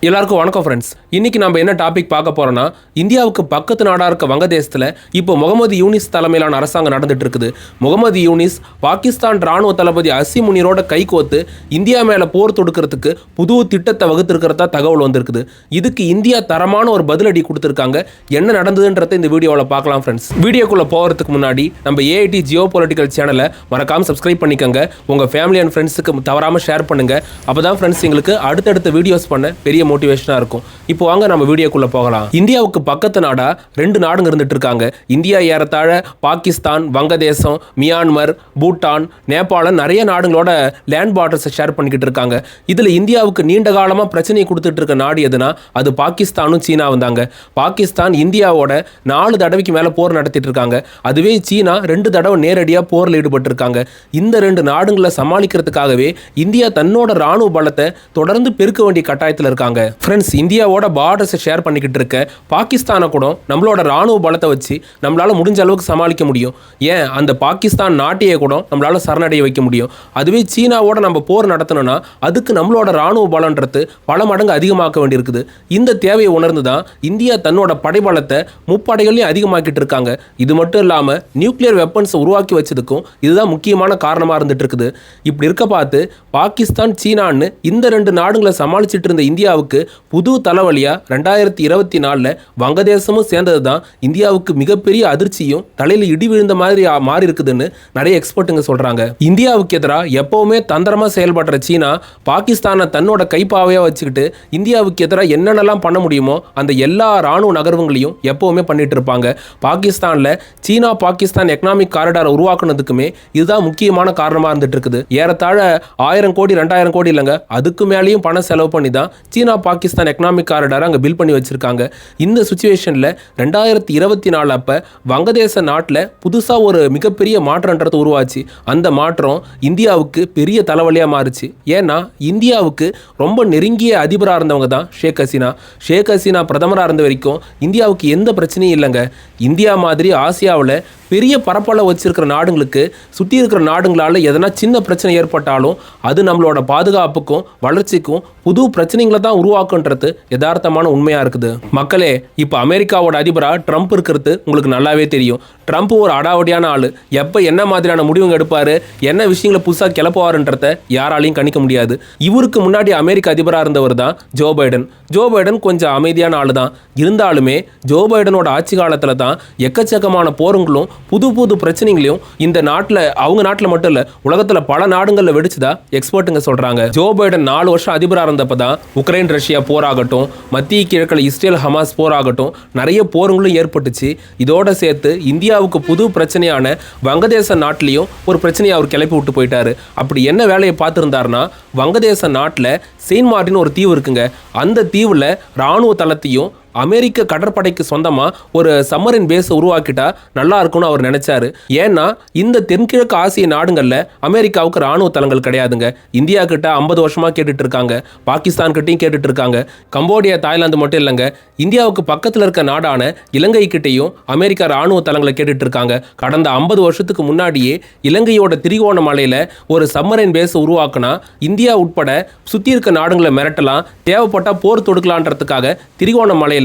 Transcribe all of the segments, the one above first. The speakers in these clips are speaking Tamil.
எல்லாருக்கும் வணக்கம் ஃப்ரெண்ட்ஸ். இன்னைக்கு நம்ம என்ன டாபிக் பார்க்க போறோம்னா, இந்தியாவுக்கு பக்கத்து நாடா இருக்க வங்கதேசத்தில் இப்போ முகமது யூனிஸ் தலைமையிலான அரசாங்கம் நடந்துட்டு இருக்குது. முகமது யூனிஸ் பாகிஸ்தான் ராணுவ தளபதி அசிம் முனிரோட கைகோத்து இந்தியா மேல போர் தொடுக்கிறதுக்கு புது திட்டத்தை வகுத்திருக்கிறதா தகவல் வந்திருக்குது. இதுக்கு இந்தியா தரமான ஒரு பதிலடி கொடுத்துருக்காங்க. என்ன நடந்ததுன்றதை இந்த வீடியோவில் பார்க்கலாம் ஃப்ரெண்ட்ஸ். வீடியோக்குள்ள போகிறதுக்கு முன்னாடி நம்ம ஏஐடி ஜியோ பொலிட்டிக்கல் சேனலை மறக்காம சப்ஸ்கிரைப் பண்ணிக்கோங்க. உங்க ஃபேமிலி அண்ட் ஃப்ரெண்ட்ஸுக்கு தவறாம ஷேர் பண்ணுங்க. அப்பதான் ஃப்ரெண்ட்ஸ் எங்களுக்கு அடுத்தடுத்த வீடியோஸ் பண்ண பெரிய மோட்டிவேஷனா இருக்கும். இப்போ வாங்க நம்ம வீடியோக்குள்ள போகலாம். இந்தியாவுக்கு பக்கத்து நாடா ரெண்டு நாடுங்க இருந்துட்டு இருக்காங்க. இந்தியா ஏறத்தாழ பாகிஸ்தான், வங்கதேசம், மியான்மர், பூட்டான், நேபாளம் நிறைய நாடுகளோட லேண்ட் பார்டர்ஸை ஷேர் பண்ணிக்கிட்டு இருக்காங்க. இதுல இந்தியாவுக்கு நீண்ட காலமா பிரச்சனையை கொடுத்துட்டு இருக்க நாடு எதுனா அது பாகிஸ்தானும் சீனாவும் தாங்க. பாகிஸ்தான் இந்தியாவோட 4 தடவைக்கு மேல போர் நடத்திட்டு இருக்காங்க. அதுவே சீனா 2 தடவை நேரடியா போர்ல ஈடுபட்டு இருக்காங்க. இந்த 2 நாடுகளை சமாளிக்கிறதுக்காகவே இந்தியா தன்னோட ராணுவ பலத்தை தொடர்ந்து பெருக்க வேண்டிய கட்டாயத்தில் இருக்காங்க. ஃப்ரெண்ட்ஸ், இந்தியாவோட பார்டர்ஸை ஷேர் பண்ணிக்கிட்டு இருக்க பாகிஸ்தானை கூட நம்மளோட ராணுவ பலத்தை வச்சு நம்மளால முடிஞ்ச அளவுக்கு சமாளிக்க முடியும். ஏன், அந்த பாகிஸ்தான் நாட்டையே கூட நம்மளால சரணடைய வைக்க முடியும். அதுவே சீனாவோட நம்ம போர் நடத்தணும்னா அதுக்கு நம்மளோட ராணுவ பலன்றது பல மடங்கு அதிகமாக்க வேண்டியிருக்குது. இந்த தேவையை உணர்ந்து தான் இந்தியா தன்னோட படைபலத்தை முப்படைகளையும் அதிகமாக்கிட்டு இருக்காங்க. இது மட்டும் இல்லாமல் நியூக்ளியர் வெப்பன்ஸை உருவாக்கி வச்சதுக்கும் இதுதான் முக்கியமான காரணமாக இருந்துட்டு இருக்குது. இப்படி இருக்க பார்த்து பாகிஸ்தான், சீனான்னு இந்த 2 நாடுகளை சமாளிச்சுட்டு இருந்த இந்தியாவுக்கு புது தலைவலியா 2024 வங்கதேசமும் சேர்ந்தது தான் இந்தியாவுக்கு மிகப்பெரிய அதிர்ச்சியும் தலையில இடி விழுந்த மாதிரி மாறி இருக்குதுன்னு நிறைய எக்ஸ்பர்ட்டுங்க சொல்றாங்க. இந்தியாவுக்கு எதிராக எப்பவுமே தந்திரமா செயல்படுற சீனா பாகிஸ்தானை தன்னோட கைப்பாவையா வச்சுக்கிட்டு இந்தியாவுக்கு எதிராக என்னென்னலாம் பண்ண முடியுமோ அந்த எல்லா ராணுவ நகர்வுகளையும் எப்பவுமே பண்ணிட்டு இருப்பாங்க. பாகிஸ்தான்ல சீனா பாகிஸ்தான் எக்கனாமிக் காரிடாரை உருவாக்குனதுக்குமே இதுதான் முக்கியமான காரணமா இருந்துட்டு இருக்குது. ஏறத்தாழ 1000 கோடி 2000 கோடி இல்லைங்க, அதுக்கு மேலேயும் பணம் செலவு பண்ணி தான் சீனா பாகிஸ்தான் எக்கனாமிக் காரிடாரை அங்கே பில் பண்ணி வச்சிருக்காங்க. இந்த சுச்சுவேஷனில் 2024 அப்போ வங்கதேச நாட்டில் புதுசாக ஒரு மிகப்பெரிய மாற்றன்றது உருவாச்சு. அந்த மாற்றம் இந்தியாவுக்கு பெரிய தலைவலியாக மாறுச்சு. ஏன்னா இந்தியாவுக்கு ரொம்ப நெருங்கிய அதிபராக இருந்தவங்க தான் ஷேக் ஹசீனா. ஷேக் ஹசீனா பிரதமராக இருந்த வரைக்கும் இந்தியாவுக்கு எந்த பிரச்சனையும் இல்லைங்க. இந்தியா மாதிரி ஆசியாவில் பெரிய பரப்பளவு வச்சிருக்கிற நாடுங்களுக்கு சுற்றி இருக்கிற நாடுகளால் எதனா சின்ன பிரச்சனை ஏற்பட்டாலும் அது நம்மளோட பாதுகாப்புக்கும் வளர்ச்சிக்கும் புது பிரச்சனைகளை தான் உருவாக்குன்றது யதார்த்தமான உண்மையாக இருக்குது. மக்களே, இப்போ அமெரிக்காவோட அதிபராக ட்ரம்ப் இருக்கிறது உங்களுக்கு நல்லாவே தெரியும். ட்ரம்ப் ஒரு அடாவடியான ஆள். எப்போ என்ன மாதிரியான முடிவுங்க எடுப்பார், என்ன விஷயங்களை புதுசாக கிளப்புவாருன்றத யாராலையும் கணிக்க முடியாது. இவருக்கு முன்னாடி அமெரிக்க அதிபராக இருந்தவர் தான் ஜோ பைடன். ஜோ பைடன் கொஞ்சம் அமைதியான ஆள் தான். இருந்தாலுமே ஜோ பைடனோட ஆட்சி காலத்தில் தான் எக்கச்சக்கமான போருங்களும் புது புது பிரச்சனைகளையும் இந்த நாட்டில், அவங்க நாட்டில் மட்டும் இல்லை உலகத்தில் பல நாடுகளில் வெடிச்சுதா எக்ஸ்பர்ட்டுங்க சொல்கிறாங்க. ஜோ பைடன் 4 வருஷம் அதிபராக இருந்தப்போ தான் உக்ரைன் ரஷ்யா போராகட்டும், மத்திய கிழக்கில் இஸ்ரேல் ஹமாஸ் போராகட்டும் நிறைய போருங்களும் ஏற்பட்டுச்சு. இதோட சேர்த்து இந்தியாவுக்கு புது பிரச்சனையான வங்கதேச நாட்டிலையும் ஒரு பிரச்சனையை அவர் கிளப்பி விட்டு போயிட்டாரு. அப்படி என்ன வேலையை பார்த்துருந்தாருன்னா, வங்கதேச நாட்டில் செயின்ட் மார்ட்டின் ஒரு தீவு இருக்குங்க. அந்த தீவில் இராணுவ தளத்தையும் அமெரிக்க கடற்படைக்கு சொந்தமாக ஒரு சம்மரின் பேஸை உருவாக்கிட்டா நல்லா இருக்கும்னு அவர் நினைச்சாரு. ஏன்னா இந்த தென்கிழக்கு ஆசிய நாடுகளில் அமெரிக்காவுக்கு ராணுவ தளங்கள் கிடையாதுங்க. இந்தியா கிட்ட 50 வருஷமாக கேட்டுட்டு இருக்காங்க, பாகிஸ்தான் கிட்டையும் கேட்டுட்டு இருக்காங்க. கம்போடியா, தாய்லாந்து மட்டும் இல்லைங்க, இந்தியாவுக்கு பக்கத்தில் இருக்க நாடான இலங்கை கிட்டையும் அமெரிக்கா ராணுவ தளங்களை கேட்டுட்டு இருக்காங்க. கடந்த 50 வருஷத்துக்கு முன்னாடியே இலங்கையோட திரிகோணமலையில் ஒரு சம்மரின் பேஸை உருவாக்குனா இந்தியா உட்பட சுற்றி இருக்க நாடுகளை மிரட்டலாம், தேவைப்பட்டால் போர் தொடுக்கலான்றதுக்காக திரிகோணமலை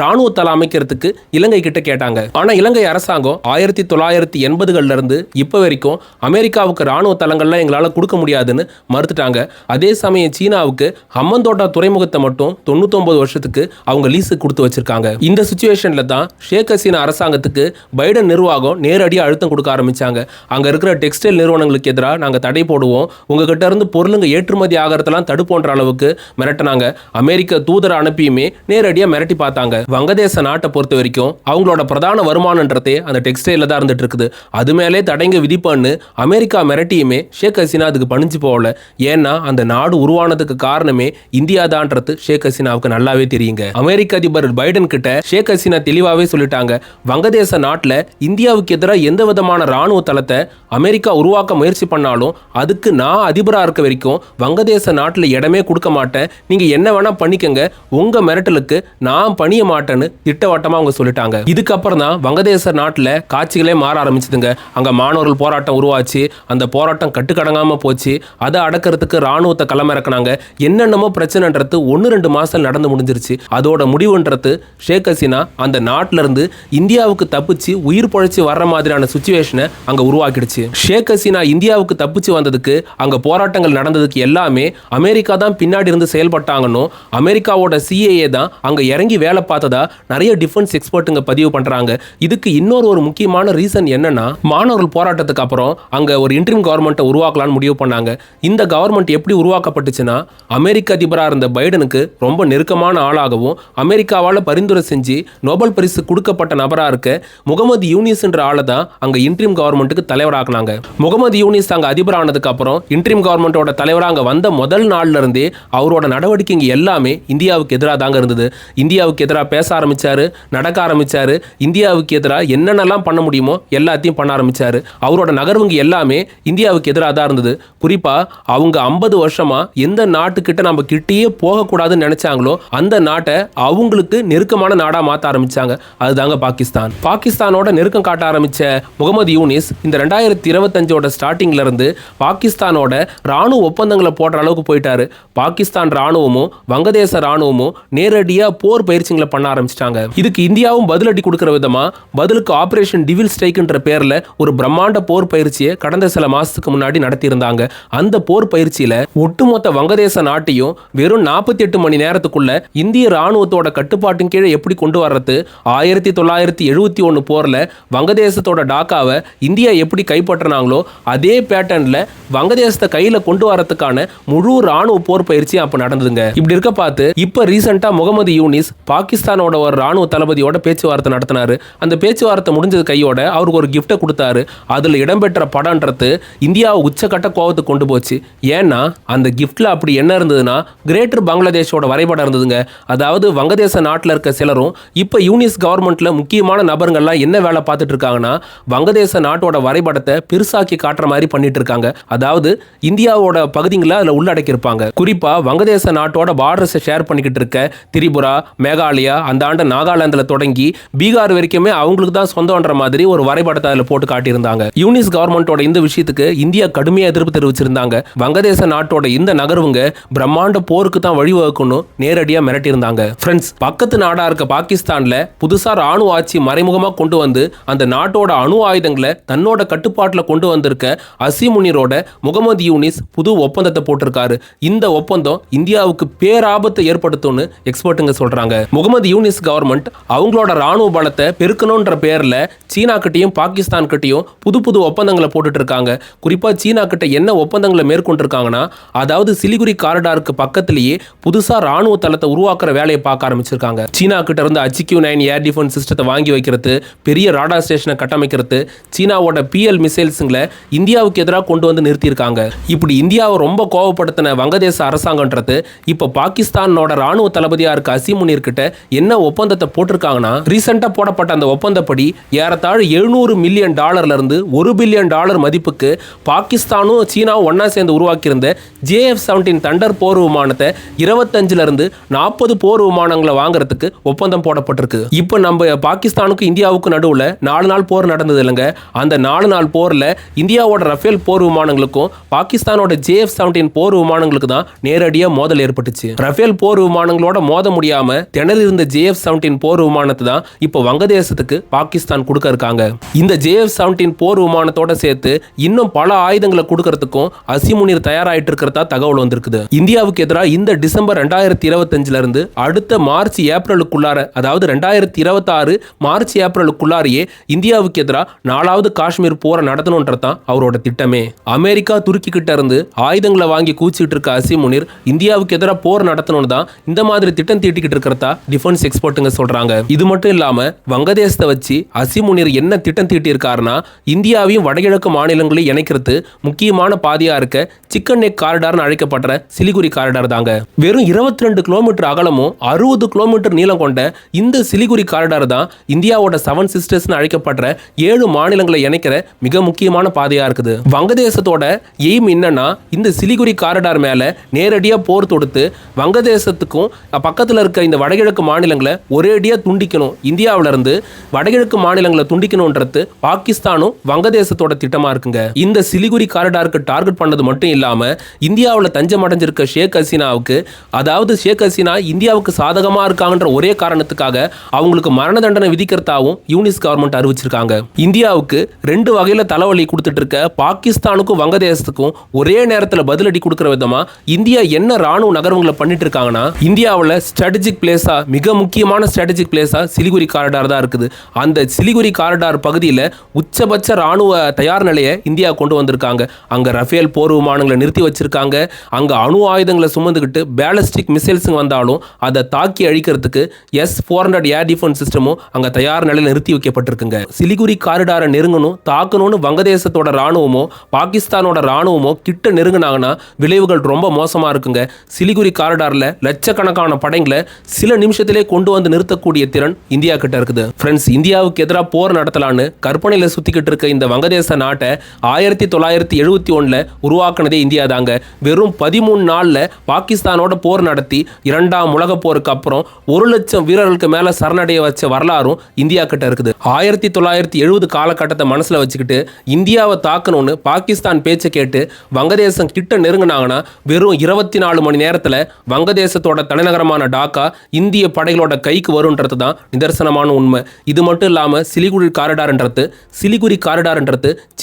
ராணுவ தளம் அமைக்கிறதுக்கு இலங்கை கிட்ட கேட்டாங்க. ஆனா இலங்கை அரசாங்கம் 1980கள்ல இருந்து இப்ப வரைக்கும் அமெரிக்காவுக்கு ராணுவ தளங்கள்லாம் எங்களால கொடுக்க முடியாதுன்னு மறுத்துட்டாங்க. அதே சமயம் சீனாவுக்கு ஹம்மந்தோட்டா துறைமுகத்தை மட்டும் 99 வருஷத்துக்கு அவங்க லீஸுக்கு கொடுத்து வச்சிருக்காங்க. இந்த சுச்சுவேஷன்ல தான் ஷேக் ஹசீனா அரசாங்கத்துக்கு பைடன் நிர்வாகம் நேரடியாக அழுத்தம் கொடுக்க ஆரம்பிச்சாங்க. அங்க இருக்கிற டெக்ஸ்டைல் நிறுவனங்களுக்கு எதிராக நாங்க தடை போடுவோம், உங்ககிட்ட இருந்து பொருளுங்க ஏற்றுமதி ஆகிறதெல்லாம் தடுப்போன்ற அளவுக்கு மிரட்டினாங்க. அமெரிக்க தூதரை அனுப்பியுமே நேரடியாக மிரட்டி பார்த்தாங்க. வங்கதேச நாட்டை பொறுத்த வரைக்கும் அவங்களோட பிரதான வருமானன்றதே அந்த டெக்ஸ்டைல தான் இருந்துட்டு இருக்குது. அது மேலே தடைங்க விதிப்பான்னு அமெரிக்கா மிரட்டியுமே ஷேக் ஹசீனா அதுக்கு பணிஞ்சு போகல. ஏன்னா அந்த நாடு உருவானதுக்கு காரணமே இந்தியா தான்றது ஷேக் ஹசீனாவுக்கு நல்லாவே தெரியுங்க. அமெரிக்க அதிபர் பைடன் கிட்ட ஷேக் ஹசீனா தெளிவாகவே சொல்லிட்டாங்க, வங்கதேச நாட்டில் இந்தியாவுக்கு எதிராக எந்த விதமான ராணுவ தளத்தை அமெரிக்கா உருவாக்க முயற்சி பண்ணாலும் அதுக்கு நான் அதிபராக இருக்க வரைக்கும் வங்கதேச நாட்டில் இடமே கொடுக்க மாட்டேன், நீங்க என்ன வேணா பண்ணிக்கங்க, உங்க மிரட்டலுக்கு நான் நான் பணிய மாட்டேன்னு திட்டவட்டமா அவங்க சொல்லிட்டாங்க. இதுக்கப்புறம் தான் வங்கதேச நாட்டுல காட்சிகளே மாற ஆரம்பிச்சுதுங்க. அங்க மாணவர்கள் போராட்டம் உருவாச்சு. அந்த போராட்டம் கட்டுக்கடங்காம போச்சு. அதை அடக்கிறதுக்கு ராணுவத்தை களமிறக்குனாங்க. என்னென்னமோ பிரச்சனைன்றது 1-2 மாசம் நடந்து முடிஞ்சிருச்சு. அதோட முடிவுன்றது ஷேக் ஹசீனா அந்த நாட்டில இருந்து இந்தியாவுக்கு தப்பிச்சு உயிர் பொழைச்சு வர்ற மாதிரியான சுச்சுவேஷனை அங்க உருவாக்கிடுச்சு. ஷேக் ஹசீனா இந்தியாவுக்கு தப்பிச்சு வந்ததுக்கு, அங்க போராட்டங்கள் நடந்ததுக்கு எல்லாமே அமெரிக்கா தான் பின்னாடி இருந்து செயல்பட்டாங்கன்னு அமெரிக்காவோட சிஏஏ தான் அங்க இறங்கி வேலை பார்த்ததா நிறைய டிஃபென்ஸ் எக்ஸ்பர்ட்டுங்க பதிவு பண்றாங்க. இதுக்கு இன்னொரு முக்கியமான ரீசன் என்னன்னா, மாணவர்கள் போராட்டத்துக்கு அப்புறம் அங்க ஒரு இன்டரிம் கவர்மெண்ட்டை உருவாக்கலாம்னு முடிவு பண்ணாங்க. இந்த கவர்மெண்ட் எப்படி உருவாக்கப்பட்டுச்சுன்னா, அமெரிக்க அதிபராக இருந்த பைடனுக்கு ரொம்ப நெருக்கமான ஆளாகவும் அமெரிக்காவால் பரிந்துரை செஞ்சு நோபல் பரிசு கொடுக்கப்பட்ட நபராக இருக்க முகமது யூனிஸ் என்ற ஆளை தான் அங்க இன்டரிம் கவர்மெண்ட்டுக்கு தலைவராக்குனாங்க. முகமது யூனிஸ் அங்க அதிபரானதுக்கு அப்புறம் இன்டரிம் கவர்மெண்டோட தலைவராக அங்க வந்த முதல் நாள்ல இருந்தே அவரோட நடவடிக்கைங்க எல்லாமே இந்தியாவுக்கு எதிராக தாங்க இருந்தது. இந்தியாவுக்கு எதிராக பேச ஆரம்பிச்சாரு, நடக்க ஆரம்பிச்சாரு. இந்தியாவுக்கு எதிராக என்னென்னலாம் பண்ண முடியுமோ எல்லாத்தையும் பண்ண ஆரம்பிச்சாரு. அவரோட நகர்வுங்க எல்லாமே இந்தியாவுக்கு எதிராக தான் இருந்தது. குறிப்பா அவங்க 50 வருஷமா எந்த நாட்டுக்கிட்ட நம்ம கிட்டேயே போகக்கூடாதுன்னு நினைச்சாங்களோ அந்த நாட்டை அவங்களுக்கு நெருக்கமான நாடா மாற்ற ஆரம்பிச்சாங்க. அதுதாங்க பாகிஸ்தான். பாகிஸ்தானோட நெருக்கம் காட்ட ஆரம்பிச்ச முகமது யூனிஸ் இந்த 2025ஓட ஸ்டார்டிங்ல இருந்து பாகிஸ்தானோட ராணுவ ஒப்பந்தங்களை போடுற அளவுக்கு போயிட்டாரு. பாகிஸ்தான் ராணுவமும் வங்கதேச ராணுவமும் நேரடியா போர் பயிற்சிகளை பண்ண ஆரம்பிச்சிட்டாங்க. இதுக்கு இந்தியாவும் பதிலடி கொடுக்கிற விதமா பதிலுக்கு ஆபரேஷன் டிவில் ஸ்ட்ரைக்ன்ற பேர்ல ஒரு பிரம்மாண்ட போர் பயிற்சியை கடந்த சில மாசத்துக்கு முன்னாடி நடத்தி இருந்தாங்க. அந்த போர் பயிற்சியில ஒட்டுமொத்த வங்கதேச நாட்டையும் வெறும் 48 மணி நேரத்துக்குள்ள இந்திய ராணுவத்தோட கட்டுப்பாட்டின் கீழே எப்படி கொண்டு வர்றது, 1971 போர்ல வங்கதேசத்தோட டாக்காவை இந்தியா எப்படி கைப்பற்றினாங்களோ அதே பேட்டர்ன்ல வங்கதேசத்தை கையில கொண்டு வரதுக்கான முழு ராணுவ போர் பயிற்சி அப்ப நடந்ததுங்க. இப்படி இருக்க பார்த்து இப்ப ரீசெண்டா முகமது யூனிஸ் பாகிஸ்தானோட ஒரு ராணுவ தளபதியோட பேச்சுவார்த்தை நடத்தினாரு. அந்த பேச்சுவார்த்தை முடிஞ்சது கையோட அவருக்கு ஒரு கிஃப்ட்டை கொடுத்தாரு. அதுல இடம்பெற்ற படம்ன்றது இந்தியாவை உச்சக்கட்ட கோவத்துக்கு கொண்டு போச்சு. ஏன்னா அந்த கிஃப்ட்ல அப்படி என்ன இருந்ததுன்னா, கிரேட்டர் பங்களாதேஷோட வரைபடம் இருந்ததுங்க. அதாவது வங்கதேச நாட்டில் இருக்க சிலரும் இப்ப யூனிஸ் கவர்மெண்ட்ல முக்கியமான நபர்கள்லாம் என்ன வேலை பார்த்துட்டு இருக்காங்கன்னா, வங்கதேச நாட்டோட வரைபடத்தை பெருசாக்கி காட்டுற மாதிரி பண்ணிட்டு இருக்காங்க. அதாவது இந்தியாவோட பகுதிகளை அதில் உள்ளடக்கி இருப்பாங்க. குறிப்பா வங்கதேச நாட்டோட பார்டர்ஸை ஷேர் பண்ணிக்கிட்டு இருக்க திரிபுரா, மேகாலயா, அந்த ஆண்டு நாகாலாந்தில் தொடங்கி பீகார் வரைக்குமே அவங்களுக்கு தான் சொந்தம்ன்ற மாதிரி ஒரு வரைபடத்தை அதில் போட்டு காட்டியிருந்தாங்க. யூனிஸ் கவர்மெண்டோட இந்த விஷயத்துக்கு இந்தியா கடுமையாக எதிர்ப்பு தெரிவிச்சிருந்தாங்க. வங்கதேச நாட்டோட இந்த நகர்வுங்க பிரம்மாண்ட போருக்கு தான் வழிவகுக்கணும் நேரடியாக மிரட்டியிருந்தாங்க. ஃப்ரெண்ட்ஸ், பக்கத்து நாடா இருக்க பாகிஸ்தான்ல புதுசா ராணுவ ஆட்சி மறைமுகமா கொண்டு வந்து அந்த நாட்டோட அணு ஆயுதங்களை தன்னோட கட்டுப்பாட்டில் கொண்டு வந்திருக்க அசீம் முனீரோட முகமது யூனிஸ் புது ஒப்பந்தத்தை போட்டிருக்காரு. இந்த ஒப்பந்தம் இந்தியாவுக்கு பேராபத்தை ஏற்படுத்தும்னு எக்ஸ்பர்ட்டுங்க சொல்றாங்க. முகமது யூனிஸ் கவர்மெண்ட் அவங்களோட ராணுவ பலத்தை பெருக்கணும்ன்ற பேர்ல சீனா கிட்டையும் பாகிஸ்தான் கிட்டையும் புது புது ஒப்பந்தங்களை போட்டுட்டு இருக்காங்க. குறிப்பா சீனா கிட்ட என்ன ஒப்பந்தங்களை மேற்கொண்டிருக்காங்கன்னா, அதாவது சிலிகுரி காரிடாருக்கு பக்கத்திலேயே புதுசா ராணுவ தளத்தை உருவாக்குற வேலையை பார்க்க ஆரம்பிச்சிருக்காங்க. சீனா கிட்ட இருந்து HQ-9 ஏர் டிஃபென்ஸ் சிஸ்டத்தை வாங்கி வைக்கிறது, பெரிய ராடார் ஸ்டேஷனை கட்டமைக்கிறது, சீனாவோட PL மிசைல்ஸுங்களை இந்தியாவுக்கு எதிராக கொண்டு வந்து நிறுத்தியிருக்காங்க. இப்படி இந்தியாவை ரொம்ப கோவப்படுத்தின வங்கதேச அரசாங்கன்றது இப்ப பாகிஸ்தானோட ராணுவ தளபதியா இருக்க அசீம் முனீர் கிட்ட என்ன ஒப்பந்தத்தை போட்டிருக்காங்கன்னா, ரீசெண்டா போடப்பட்ட அந்த ஒப்பந்தப்படி ஏறத்தாழ $700 மில்லியன் இருந்து $1 பில்லியன் மதிப்புக்கு பாகிஸ்தானும் சீனாவும் ஒன்னா சேர்ந்து உருவாக்கியிருந்த JF-17 தண்டர் போர் விமானத்தை 25 இருந்து 40 போர் விமானங்களை வாங்குறதுக்கு ஒப்பந்தம் போடப்பட்டிருக்கு. இப்போ நம்ம பாகிஸ்தானுக்கும் இந்தியாவுக்கும் நடுவில் 4 நாள் போர் நடந்தது இல்லைங்க. அந்த 4 நாள் போர்ல இந்தியாவோட ரஃபேல் போர் விமானங்களுக்கும் பாகிஸ்தானோட JF-17 போர் விமானங்களுக்கு தான் நேரடியாக மோதல் ஏற்பட்டுச்சு. ரஃபேல் போர் விமானங்களோட மோத முடியாம திணறி இருந்த JF-17 போர் விமானத்தை தான் இப்போ வங்கதேசத்துக்கு பாகிஸ்தான் கொடுக்க இருக்காங்க. இந்த JF-17 போர் விமானத்தோட சேர்த்து இன்னும் பல ஆயுதங்களை கொடுக்கறதுக்கும் அசீம் முனீர் தயாராயிட்டு இருக்கிறதா தகவல் வந்திருக்குது. இந்தியாவுக்கு எதிராக இந்த டிசம்பர் 2025 இருந்து அடுத்த மார்ச் ஏப்ரலுக்குள்ளார, அதாவது 2026 மார்ச் ஏப்ரலுக்குள்ளாரையே இந்தியாவுக்கு எதிராக 4வது காஷ்மீர் போரை நடத்தணும்ன்றதான் அவரோட திட்டமே. அமெரிக்கா துருக்கி கிட்ட இருந்து ஆயுதங்களை வாங்கி கூச்சிட்டு இருக்க அசீம் முனீர் இந்தியாவுக்கு எதிராக போர் நடத்தணும்னு தான் இந்த மாதிரி திட்டம் தீட்டிக்கிட்டு இருக்கிறதா டிஃபென்ஸ் எக்ஸ்பர்ட்டுங்க சொல்றாங்க. இது மட்டும் இல்லாம வங்கதேசத்தை வச்சு அசீம் முனீர் என்ன திட்டம் தீட்டி இருக்காருன்னா, இந்தியாவையும் வடகிழக்கு மாநிலங்களையும் இணைக்கிறது முக்கியமான பாதையா இருக்க சிக்கன் நெக் காரிடார்னு அழைக்கப்படுற சிலிகுரி காரிடார் தாங்க. வெறும் 22 கிலோமீட்டர் அகலமும் 60 கிலோமீட்டர் நீளம் கொண்ட இந்த சிலிகுரி காரிடார் தான் இந்தியாவோட 7 சிஸ்டர்ஸ்னு அழைக்கப்படுற 7 மாநிலங்களை இணைக்கிற மிக முக்கியமான பாதையா இருக்குது. வங்கதேசத்தோட எய்ம் என்னன்னா, இந்த சிலிகுரி காரிடார் மேல நேரடியா போர் தொடுத்து வங்கதேசத்துக்கும் பக்கத்துல இருக்க இந்த வடகிழக்கு வடகிழக்கு மாநிலங்களை ஒரேடியாக துண்டிக்கணும், இந்தியாவிலிருந்து வடகிழக்கு மாநிலங்களை துண்டிக்கணுன்றது பாகிஸ்தானும் வங்கதேசத்தோட திட்டமாக இருக்குங்க. இந்த சிலிகுரி காரிடாருக்கு டார்கெட் பண்ணது மட்டும் இல்லாமல் இந்தியாவில் தஞ்சம் அடைஞ்சிருக்க ஷேக் ஹசீனாவுக்கு, அதாவது ஷேக் ஹசீனா இந்தியாவுக்கு சாதகமாக இருக்காங்கன்ற ஒரே காரணத்துக்காக அவங்களுக்கு மரண தண்டனை விதிக்கிறதாவும் யூனிஸ் கவர்மெண்ட் அறிவிச்சிருக்காங்க. இந்தியாவுக்கு 2 வகையில் தலைவலி கொடுத்துட்டு இருக்க பாகிஸ்தானுக்கும் வங்கதேசத்துக்கும் ஒரே நேரத்தில் பதிலடி கொடுக்குற விதமா இந்தியா என்ன ராணுவ நகர்வுகளை பண்ணிட்டு இருக்காங்கன்னா, இந்தியாவில் ஸ்ட்ராட்டஜிக் பிளேஸா, மிக முக்கியமான ஸ்ட்ராட்டஜிக் பிளேஸா சிலிகுரி காரிடார் தான் இருக்குது. அந்த சிலிகுரி காரிடார் பகுதியில் உச்சபட்ச ராணுவ தயார் நிலையை இந்தியா கொண்டு வந்திருக்காங்க. அங்க ரஃபேல் போர் விமானங்களை நிறுத்தி வச்சிருக்காங்க. அங்க அணு ஆயுதங்களை சுமந்துக்கிட்டு பேலஸ்டிக் மிசைல்ஸ் வந்தாலும் அதை தாக்கி அழிக்கிறதுக்கு S-400 ஏர் டிஃபென்ஸ் சிஸ்டமும் அங்க தயார் நிலையில் நிறுத்தி வைக்கப்பட்டிருக்குங்க. சிலிகுரி காரிடாரை நெருங்கணும், தாக்கணும்னு வங்கதேசத்தோட ராணுவமோ பாகிஸ்தானோட ராணுவமோ கிட்ட நெருங்கினாங்கன்னா விளைவுகள் ரொம்ப மோசமா இருக்குங்க. சிலிகுரி காரிடார்ல லட்சக்கணக்கான படைகளை சில நிமிஷத்திலே கொண்டு வந்து நிறுத்தக்கூடிய திறன் இந்தியா கிட்ட இருக்குது. ஃப்ரெண்ட்ஸ், இந்தியாவுக்கு எதிராக போர் நடத்தலான்னு கற்பனையில சுத்திக்கிட்டு இருக்க இந்த வங்கதேச நாட்டை 1971 உருவாக்குனதே இந்தியா தாங்க. வெறும் 13 நாள்ல பாகிஸ்தானோட போர் நடத்தி 2ஆம் உலக போருக்கு அப்புறம் 1 லட்சம் வீரர்களுக்கு மேல சரணடைய வச்ச வரலாறும் இந்தியா கிட்ட இருக்குது. 1970 காலகட்டத்தை மனசுல வச்சுக்கிட்டு இந்தியாவை தாக்கணும்னு பாகிஸ்தான் பேச்சை கேட்டு வங்கதேசம் கிட்ட நெருங்கினாங்கன்னா வெறும் 24 மணி நேரத்தில் வங்கதேசத்தோட தலைநகரமான டாக்கா இந்திய படைகளோட கைக்கு வரும்ன்றது தான் நிதர்சனமான உண்மை. இது மட்டும் இல்லாமல் சிலிகுரி காரிடார்ன்றது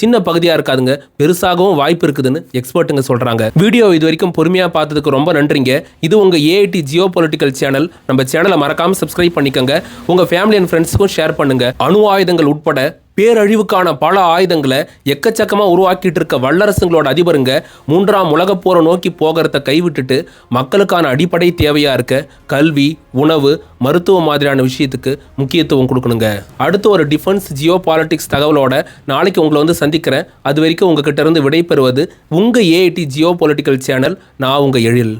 சின்ன பகுதியாக இருக்காதுங்க, பெருசாகவும் வாய்ப்பு இருக்குதுன்னு எக்ஸ்பர்ட்டுங்க சொல்கிறாங்க. வீடியோ இது வரைக்கும் பொறுமையாக பார்த்ததுக்கு ரொம்ப நன்றிங்க. இது உங்கள் AIT ஜியோ பொலிட்டிக்கல் சேனல். நம்ம சேனலை மறக்காமல் சப்ஸ்கிரைப் பண்ணிக்கோங்க. உங்கள் ஃபேமிலி அண்ட் ஃப்ரெண்ட்ஸுக்கும் ஷேர் பண்ணுங்கள். அணு ஆயுதங்கள் உட்பட பேரழிவுக்கான பல ஆயுதங்களை எக்கச்சக்கமாக உருவாக்கிட்டு இருக்க வல்லரசுங்களோட அதிபருங்க 3ஆம் உலகப் போரை நோக்கி போகிறத கைவிட்டுட்டு மக்களுக்கான அடிப்படை தேவையாக இருக்க கல்வி, உணவு, மருத்துவம் மாதிரியான விஷயத்துக்கு முக்கியத்துவம் கொடுக்கணுங்க. அடுத்து ஒரு டிஃபென்ஸ் ஜியோ பாலிட்டிக்ஸ் தகவலோட நாளைக்கு உங்களை வந்து சந்திக்கிறேன். அது வரைக்கும் உங்ககிட்ட இருந்து விடைபெறுவது உங்கள் AIT ஜியோ பொலிட்டிக்கல் சேனல். நான் உங்கள் எழில்.